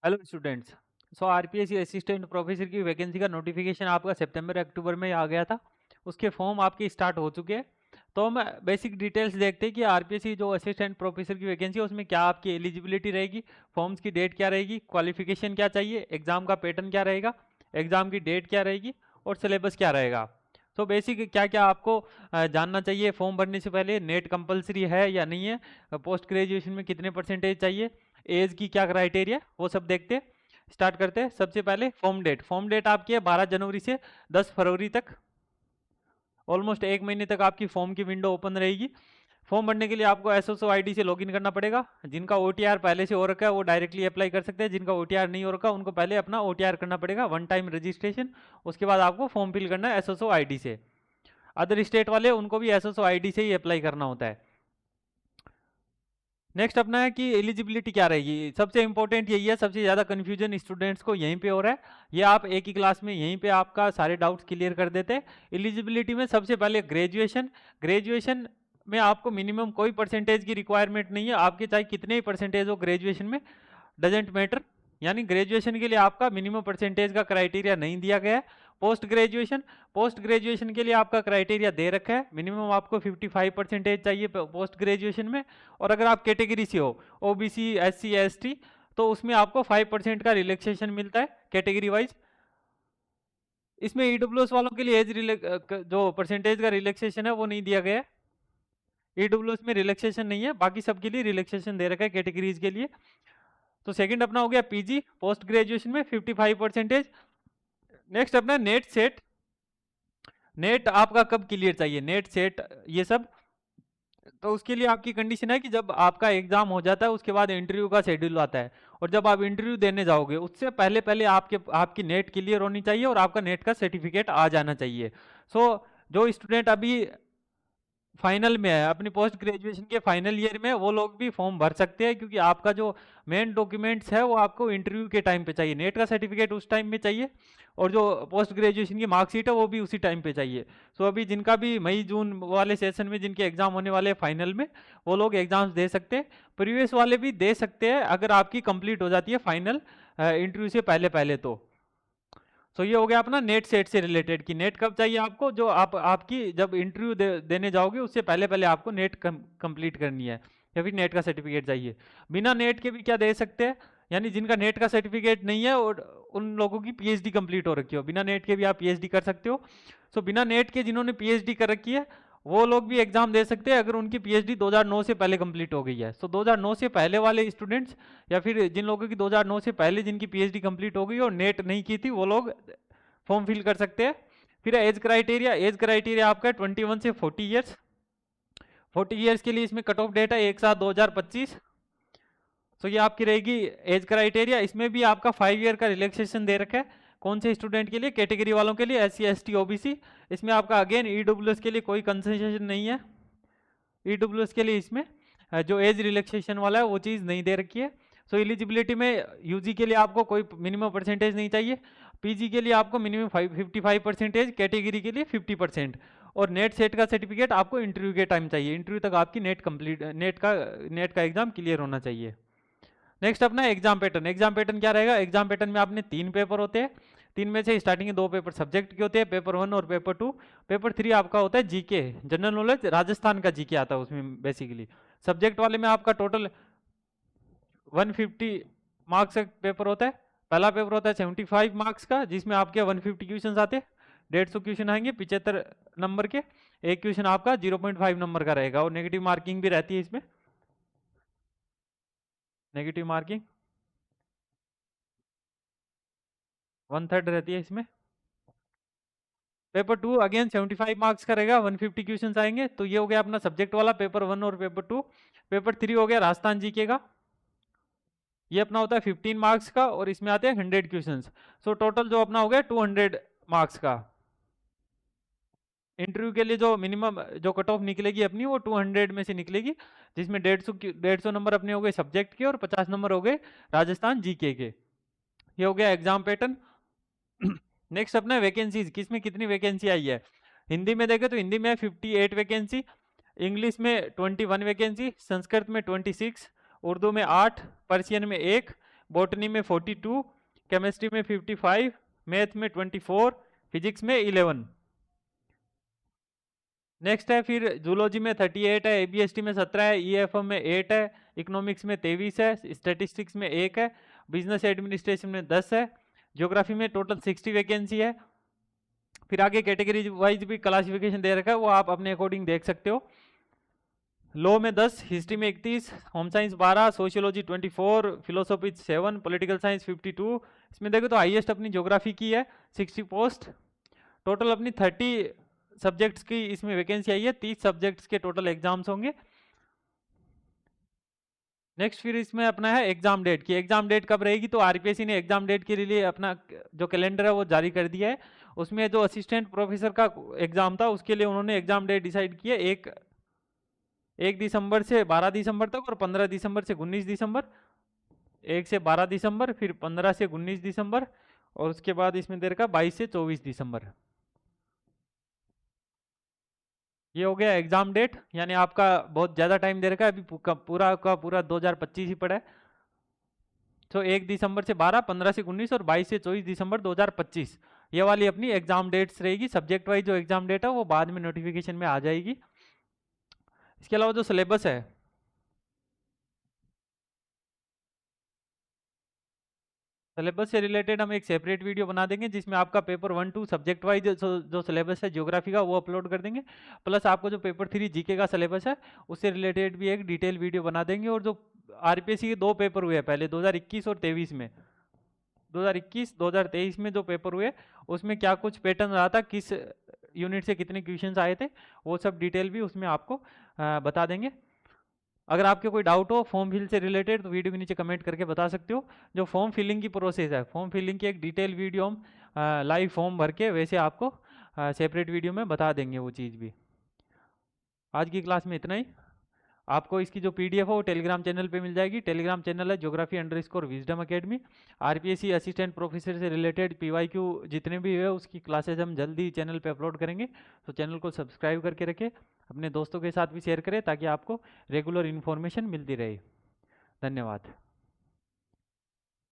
Hello students. So RPSC assistant professor की vacancy का notification आपका सितंबर अक्टूबर में आ गया था। उसके फॉर्म आपके स्टार्ट हो चुके हैं। तो हम बेसिक डिटेल्स देखते हैं कि आरपीएससी जो असिस्टेंट प्रोफेसर की वैकेंसी है उसमें क्या आपकी एलिजिबिलिटी रहेगी, फॉर्म्स की डेट क्या रहेगी, क्वालिफिकेशन क्या चाहिए, एग्जाम का पैटर्न क्या रहेगा, एग्जाम की डेट क्या रहेगी और सिलेबस क्या रहेगा। तो बेसिक क्या क्या आपको जानना चाहिए। फॉर्म भरने से पहले नेट कंपलसरी है या नहीं है, पोस्ट ग्रेजुएशन में कितने परसेंटेज चाहिए, एज की क्या क्राइटेरिया, वो सब देखते हैं। स्टार्ट करते हैं। सबसे पहले फॉर्म डेट आपकी है 12 जनवरी से 10 फरवरी तक। ऑलमोस्ट एक महीने तक आपकी फॉर्म की विंडो ओपन रहेगी। फॉर्म भरने के लिए आपको एसएसओ आईडी से लॉगिन करना पड़ेगा। जिनका ओटीआर पहले से हो रखा है वो डायरेक्टली अप्लाई कर सकते हैं, जिनका ओटीआर नहीं हो रखा उनको पहले अपना ओटीआर करना पड़ेगा, वन टाइम रजिस्ट्रेशन। उसके बाद आपको फॉर्म फिल करना है एसएसओ आईडी से। अदर स्टेट वाले उनको भी एसएसओ आईडी से ही अप्लाई करना होता है। नेक्स्ट अपना है कि एलिजिबिलिटी क्या रहेगी। सबसे इंपॉर्टेंट यही है, सबसे ज़्यादा कंफ्यूजन स्टूडेंट्स को यहीं पे हो रहा है। ये आप एक ही क्लास में यहीं पे आपका सारे डाउट्स क्लियर कर देते हैं। एलिजिबिलिटी में सबसे पहले ग्रेजुएशन में आपको मिनिमम कोई परसेंटेज की रिक्वायरमेंट नहीं है। आपके चाहे कितने ही परसेंटेज हो ग्रेजुएशन में, डजेंट मैटर। यानी ग्रेजुएशन के लिए आपका मिनिमम परसेंटेज का क्राइटेरिया नहीं दिया गया है। पोस्ट ग्रेजुएशन के लिए आपका क्राइटेरिया दे रखा है, मिनिमम आपको 55 परसेंटेज चाहिए पोस्ट ग्रेजुएशन में। और अगर आप कैटेगरी से हो, ओबीसी, एससी, एसटी, तो उसमें आपको 5% का रिलैक्सेशन मिलता है कैटेगरी वाइज। इसमें ईडब्ल्यूएस वालों के लिए जो परसेंटेज का रिलैक्सेशन है वो नहीं दिया गया है। ईडब्ल्यूएस में रिलैक्सेशन नहीं है, बाकी सबके लिए रिलैक्सेशन दे रखा है कैटेगरीज के लिए। तो सेकंड अपना हो गया पीजी, पोस्ट ग्रेजुएशन में 55 परसेंटेज। नेक्स्ट अपना नेट सेट। नेट आपका कब क्लियर चाहिए, नेट सेट ये सब। तो उसके लिए आपकी कंडीशन है कि जब आपका एग्जाम हो जाता है उसके बाद इंटरव्यू का शेड्यूल आता है, और जब आप इंटरव्यू देने जाओगे उससे पहले पहले आपकी नेट क्लियर होनी चाहिए और आपका नेट का सर्टिफिकेट आ जाना चाहिए। सो जो स्टूडेंट अभी फाइनल में है, अपनी पोस्ट ग्रेजुएशन के फाइनल ईयर में, वो लोग भी फॉर्म भर सकते हैं, क्योंकि आपका जो मेन डॉक्यूमेंट्स है वो आपको इंटरव्यू के टाइम पे चाहिए। नेट का सर्टिफिकेट उस टाइम में चाहिए और जो पोस्ट ग्रेजुएशन की मार्कशीट है वो भी उसी टाइम पे चाहिए। सो अभी जिनका भी मई जून वाले सेशन में जिनके एग्जाम होने वाले हैं फाइनल में, वो लोग एग्जाम्स दे सकते हैं। प्रीवियस वाले भी दे सकते हैं अगर आपकी कंप्लीट हो जाती है फाइनल इंटरव्यू से पहले पहले। तो ये हो गया अपना नेट सेट से रिलेटेड कि नेट कब चाहिए आपको, जो आपकी जब इंटरव्यू देने जाओगे उससे पहले पहले आपको नेट कंप्लीट करनी है, या फिर नेट का सर्टिफिकेट चाहिए। बिना नेट के भी क्या दे सकते हैं, यानी जिनका नेट का सर्टिफिकेट नहीं है और उन लोगों की पीएचडी कंप्लीट हो रखी हो, बिना नेट के भी आप पीएचडी कर सकते हो। सो बिना नेट के जिन्होंने पीएचडी कर रखी है वो लोग भी एग्जाम दे सकते हैं अगर उनकी पीएचडी 2009 से पहले कंप्लीट हो गई है। सो 2009 से पहले वाले स्टूडेंट्स, या फिर जिन लोगों की 2009 से पहले जिनकी पीएचडी कंप्लीट हो गई और नेट नहीं की थी, वो लोग फॉर्म फिल कर सकते हैं। फिर एज क्राइटेरिया आपका 21 से 40 ईयर्स। 40 ईयर्स के लिए इसमें कट ऑफ डेट है 1/7/2025। तो ये आपकी रहेगी एज क्राइटेरिया। इसमें भी आपका 5 ईयर का रिलैक्सेशन दे रखा है। कौन से स्टूडेंट के लिए, कैटेगरी वालों के लिए, एससी, एसटी, ओबीसी। इसमें आपका अगेन ईडब्ल्यूएस के लिए कोई कंसेशन नहीं है। ईडब्ल्यूएस के लिए इसमें जो एज रिलैक्सेशन वाला है वो चीज़ नहीं दे रखी है। सो एलिजिबिलिटी में यूजी के लिए आपको कोई मिनिमम परसेंटेज नहीं चाहिए, पीजी के लिए आपको मिनिमम 55 परसेंटेज, कैटेगरी के लिए 50%, और नेट सेट का सर्टिफिकेट आपको इंटरव्यू के टाइम चाहिए। इंटरव्यू तक आपकी नेट का एग्जाम क्लियर होना चाहिए। नेक्स्ट अपना एग्जाम पैटर्न क्या रहेगा। एग्जाम पैटर्न में आपने 3 पेपर होते हैं। 3 में से स्टार्टिंग में 2 पेपर सब्जेक्ट के होते हैं, पेपर 1 और पेपर 2। पेपर 3 आपका होता है जीके, जनरल नॉलेज, राजस्थान का जीके आता है उसमें बेसिकली। सब्जेक्ट वाले में आपका टोटल 150 मार्क्स का पेपर होता है। पहला पेपर होता है 75 मार्क्स का, जिसमें आपके 150 क्वेश्चन आते हैं। 150 क्वेश्चन आएंगे 75 नंबर के। एक क्वेश्चन आपका 0.5 नंबर का रहेगा, और नेगेटिव मार्किंग भी रहती है इसमें। नेगेटिव मार्किंग 1/3 रहती है इसमें। पेपर 2 अगेन 75 मार्क्स का रहेगा, 150 क्वेश्चन आएंगे। तो ये हो गया अपना सब्जेक्ट वाला पेपर 1 और पेपर 2। पेपर 3 हो गया राजस्थान जीके का। ये अपना होता है 15 मार्क्स का, और इसमें आते हैं 100 क्वेश्चन। सो टोटल जो अपना हो गया 200 मार्क्स का। इंटरव्यू के लिए जो मिनिमम जो कट ऑफ निकलेगी अपनी, वो 200 में से निकलेगी, जिसमें 150 नंबर अपने हो गए सब्जेक्ट के और 50 नंबर हो गए राजस्थान जीके के। ये हो गया एग्जाम पैटर्न। नेक्स्ट अपना वैकेंसीज, किसमें कितनी वैकेंसी आई है। हिंदी में देखें तो हिंदी में 58 वैकेंसी, इंग्लिश में 21 वैकेंसी, संस्कृत में 26, उर्दू में 8, पर्शियन में 1, बॉटनी में 42, केमिस्ट्री में 55, मैथ में 24, फिजिक्स में 11। नेक्स्ट है फिर जूलॉजी में 38 है, एबीएसटी में 17 है, ईएफएम में 8 है, इकोनॉमिक्स में 23 है, स्टैटिस्टिक्स में 1 है, बिजनेस एडमिनिस्ट्रेशन में 10 है, ज्योग्राफी में टोटल 60 वैकेंसी है। फिर आगे कैटेगरी वाइज भी क्लासिफिकेशन दे रखा है, वो आप अपने अकॉर्डिंग देख सकते हो। लॉ में 10, हिस्ट्री में 31, home science 12, sociology 24, philosophy 7, political science 52। इसमें देखो तो हाईएस्ट अपनी ज्योग्राफी की है 60 पोस्ट। टोटल अपनी 30 सब्जेक्ट्स की इसमें वैकेंसी आई है, 30 सब्जेक्ट्स के टोटल एग्जाम्स होंगे। नेक्स्ट फिर इसमें अपना है एग्जाम डेट की। एग्जाम डेट कब रहेगी, तो आरपीएससी ने एग्जाम डेट के लिए अपना जो कैलेंडर है वो जारी कर दिया है। उसमें जो असिस्टेंट प्रोफेसर का एग्जाम था उसके लिए उन्होंने एग्जाम डेट डिसाइड की है 1 दिसंबर से 12 दिसंबर तक, और 15 दिसंबर से 19 दिसंबर। 1 से 12 दिसंबर, फिर 15 से 19 दिसंबर, और उसके बाद इसमें दे रखा 22 से 24 दिसंबर। ये हो गया एग्जाम डेट, यानी आपका बहुत ज़्यादा टाइम दे रखा है, अभी पूरा का पूरा 2025 ही पड़ा है। तो 1 दिसंबर से 12, 15 से 19 और 22 से 24 दिसंबर 2025 ये वाली अपनी एग्जाम डेट्स रहेगी। सब्जेक्ट वाइज जो एग्जाम डेट है वो बाद में नोटिफिकेशन में आ जाएगी। इसके अलावा जो सिलेबस है, सिलेबस से रिलेटेड हम एक सेपरेट वीडियो बना देंगे जिसमें आपका पेपर 1 2 सब्जेक्ट वाइज जो सिलेबस है ज्योग्राफी का वो अपलोड कर देंगे। प्लस आपको जो पेपर 3 जीके का सिलेबस है उससे रिलेटेड भी एक डिटेल वीडियो बना देंगे। और जो आरपीएससी के 2 पेपर हुए हैं पहले 2021 और 23 में, 2021 2023 में जो पेपर हुए उसमें क्या कुछ पैटर्न रहा था, किस यूनिट से कितने क्वेश्चंस आए थे, वो सब डिटेल भी उसमें आपको बता देंगे। अगर आपके कोई डाउट हो फॉर्म फिल से रिलेटेड तो वीडियो के नीचे कमेंट करके बता सकते हो। जो फॉर्म फिलिंग की प्रोसेस है, फॉर्म फिलिंग की एक डिटेल वीडियो हम लाइव फॉर्म भर के वैसे आपको सेपरेट वीडियो में बता देंगे वो चीज़ भी। आज की क्लास में इतना ही। आपको इसकी जो पीडीएफ है वो टेलीग्राम चैनल पे मिल जाएगी। टेलीग्राम चैनल है ज्योग्राफी_विजडम अकेडमी। आरपीएससी असिस्टेंट प्रोफेसर से रिलेटेड पीवाईक्यू जितने भी है उसकी क्लासेज हम जल्दी चैनल पे अपलोड करेंगे, तो चैनल को सब्सक्राइब करके रखें, अपने दोस्तों के साथ भी शेयर करें ताकि आपको रेगुलर इन्फॉर्मेशन मिलती रहे। धन्यवाद।